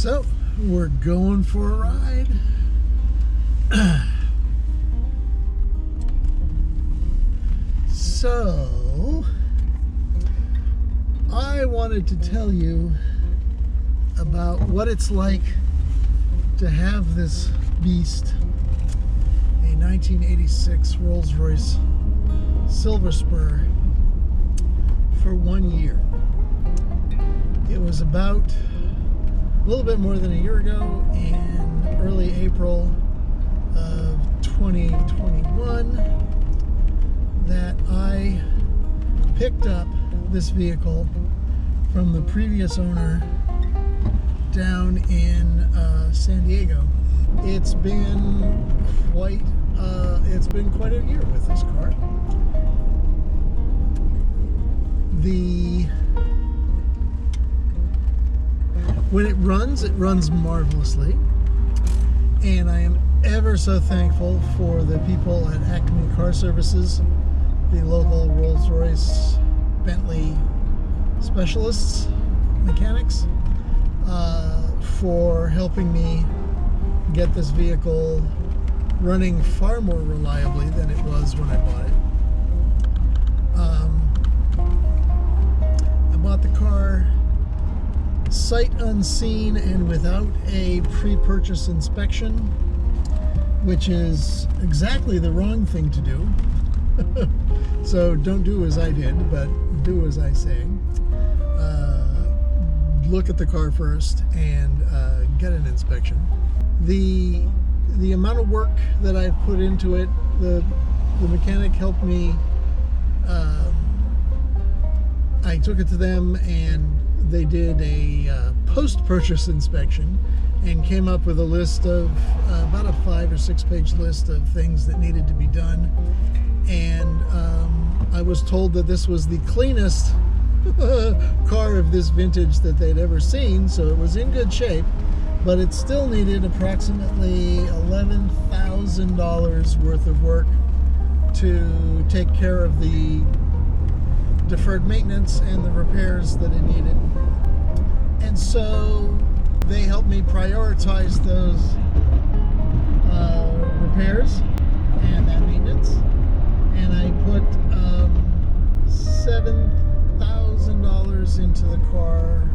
So, we're going for a ride. So, I wanted to tell you about what it's like to have this beast, a 1986 Rolls-Royce Silver Spur, for 1 year. It was about a little bit more than a year ago, in early April of 2021, that I picked up this vehicle from the previous owner down in San Diego. It's been quite a year with this car. When it runs marvelously, and I am ever so thankful for the people at Acme Car Services, the local Rolls-Royce Bentley specialists, mechanics, for helping me get this vehicle running far more reliably than it was when I bought it. I bought the car sight unseen and without a pre-purchase inspection, which is exactly the wrong thing to do. So don't do as I did, but do as I say. Look at the car first and get an inspection. The amount of work that I've put into it, the mechanic helped me. I took it to them and they did a post-purchase inspection and came up with a list of about a 5 or 6 page list of things that needed to be done. And I was told that this was the cleanest car of this vintage that they'd ever seen, so it was in good shape, but it still needed approximately $11,000 worth of work to take care of the deferred maintenance and the repairs that it needed. And so they helped me prioritize those repairs and that maintenance, and I put $7,000 into the car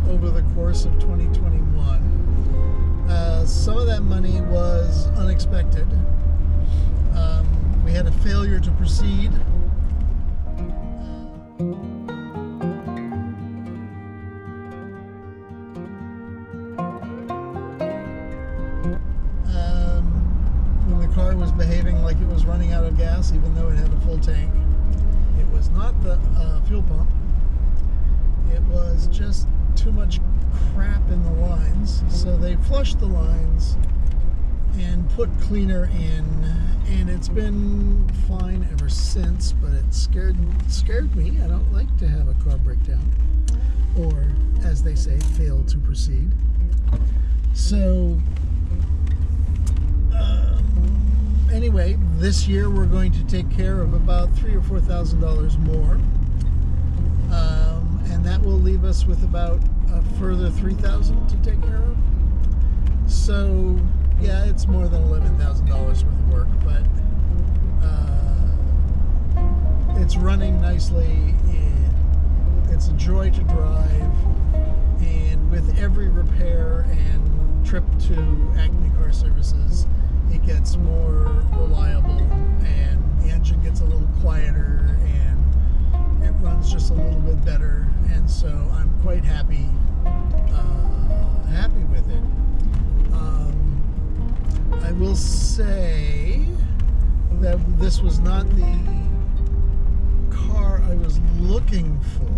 over the course of 2021. Some of that money was unexpected. We had a failure to proceed. When the car was behaving like it was running out of gas, even though it had a full tank. It was not the fuel pump. It was just too much crap in the lines. So they flushed the lines and put cleaner in, and it's been fine ever since, but it scared me. I don't like to have a car break down, or as they say, fail to proceed. So anyway, this year we're going to take care of about $3,000 or $4,000 more, and that will leave us with about a further $3,000 to take care of. So yeah, it's more than $11,000 worth of work, but it's running nicely. It's a joy to drive, and with every repair and trip to Acme Car Services, it gets more reliable, and the engine gets a little quieter, and it runs just a little bit better. And so I'm quite happy with it. I will say that this was not the car I was looking for.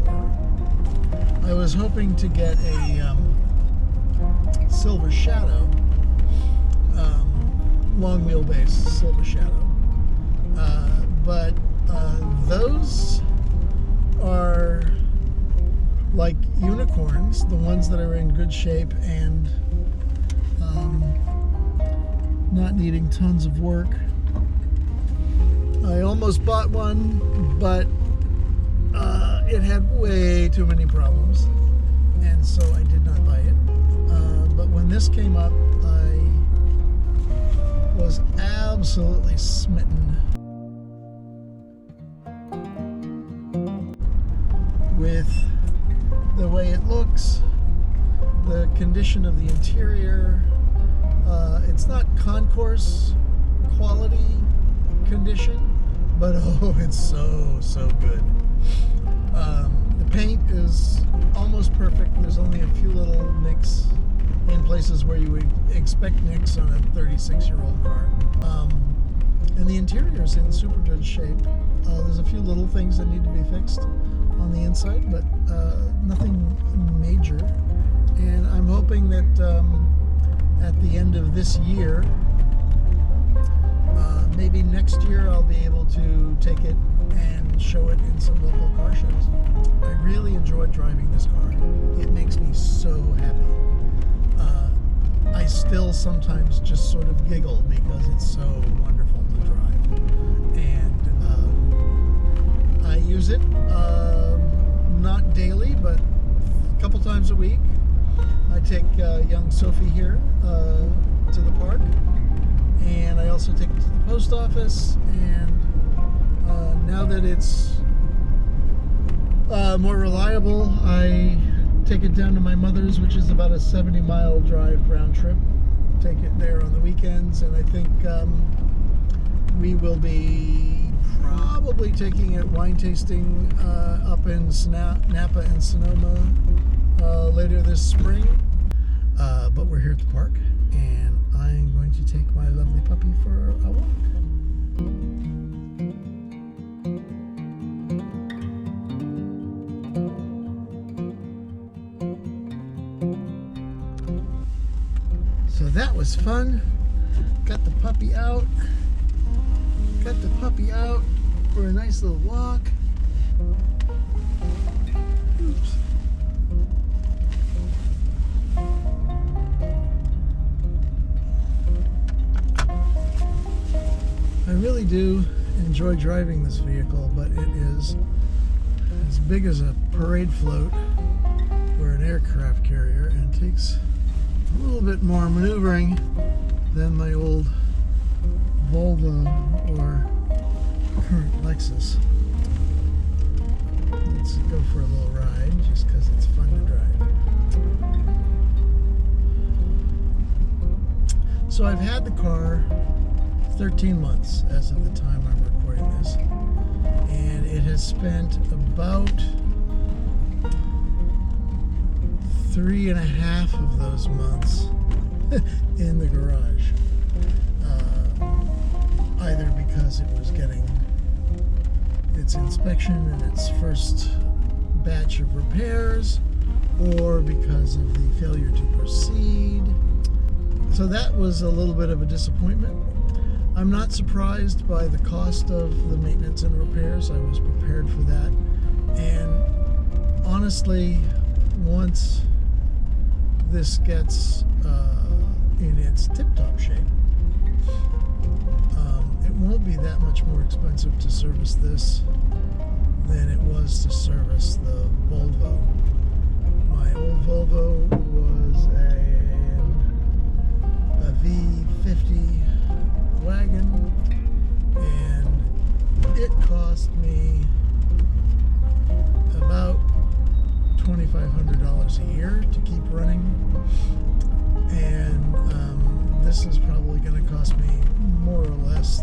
I was hoping to get a Silver Shadow, long wheelbase Silver Shadow, but those are like unicorns, the ones that are in good shape and not needing tons of work. I almost bought one, but it had way too many problems, and so I did not buy it. But this came up, I was absolutely smitten with the way it looks, the condition of the interior. It's not concourse quality condition, but oh, it's so good. The paint is almost perfect. There's only a few little nicks in places where you would expect nicks on a 36-year-old car. And the interior is in super good shape. There's a few little things that need to be fixed on the inside, but nothing major. And I'm hoping that at the end of this year, maybe next year, I'll be able to take it and show it in some local car shows. I really enjoy driving this car. It makes me so happy. I still sometimes just sort of giggle because it's so wonderful to drive. And I use it not daily, but a couple times a week. I take young Sophie here to the park, and I also take it to the post office. And now that it's more reliable, I take it down to my mother's, which is about a 70-mile drive round trip. Take it there on the weekends, and I think we will be probably taking it wine tasting up in Napa and Sonoma later this spring. But we're here at the park, and I'm going to take my lovely puppy for a walk. So that was fun. Got the puppy out. For a nice little walk. Oops. I really do enjoy driving this vehicle, but it is as big as a parade float or an aircraft carrier, and takes a little bit more maneuvering than my old Volvo or current Lexus. Let's go for a little ride just because it's fun to drive. So I've had the car 13 months as of the time I'm recording this, and it has spent about 3.5 of those months in the garage, either because it was getting its inspection and its first batch of repairs, or because of the failure to proceed. So that was a little bit of a disappointment. I'm not surprised by the cost of the maintenance and repairs. I was prepared for that. And honestly, once this gets in its tip-top shape, it won't be that much more expensive to service this than it was to service the Volvo. My old Volvo was a V50 wagon, and it cost me about $2,500 a year to keep running, and this is probably going to cost me more or less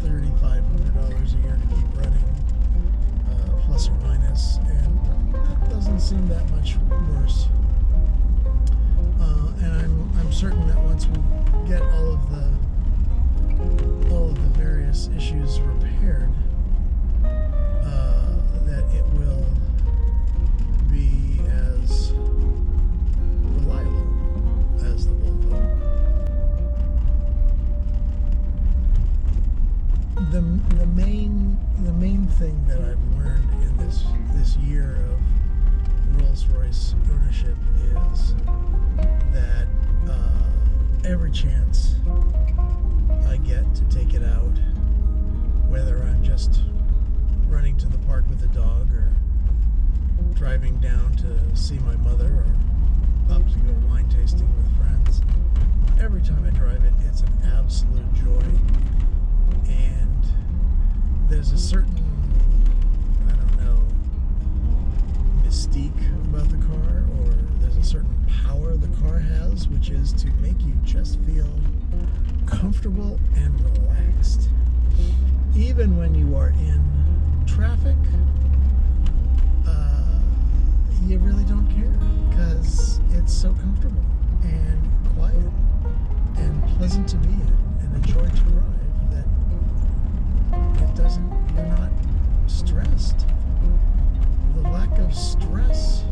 $3,500 a year to keep running, plus or minus, and that doesn't seem that much worse. And I'm certain that once we get all of the various issues repaired, that it will be as reliable as the Volvo. The main thing that I've learned in this year of Rolls-Royce ownership is that every chance I get to take it out, whether I'm just running to the park with the dog or driving down to see my mother or up to go wine tasting with friends. Every time I drive it, it's an absolute joy. And there's a certain, I don't know, mystique about the car, or there's a certain power the car has, which is to make you just feel comfortable and relaxed. Even when you are in traffic, you really don't care, because it's so comfortable and quiet and pleasant to be in and a joy to drive that you're not stressed. The lack of stress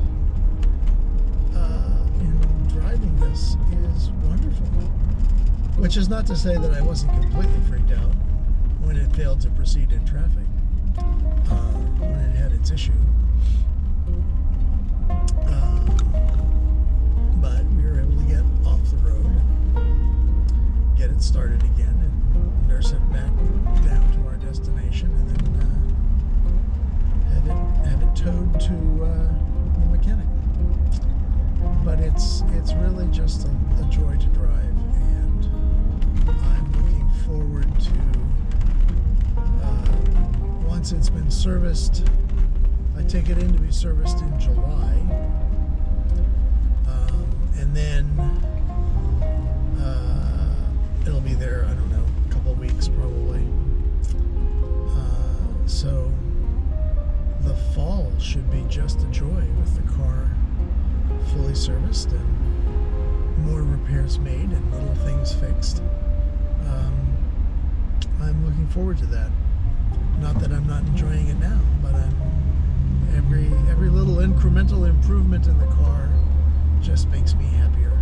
in driving this is wonderful. Which is not to say that I wasn't completely freaked out when it failed to proceed in traffic, when it had its issue. But we were able to get off the road and get it started again and nurse it back down to our destination, and then have it towed to the mechanic. But it's really just a joy to drive, and I'm looking forward to once it's been serviced. I take it in to be serviced in July, and then it'll be there, I don't know, a couple weeks probably. So the fall should be just a joy with the car fully serviced and more repairs made and little things fixed. I'm looking forward to that. Not that I'm not enjoying it now, but every little incremental improvement in the car just makes me happier.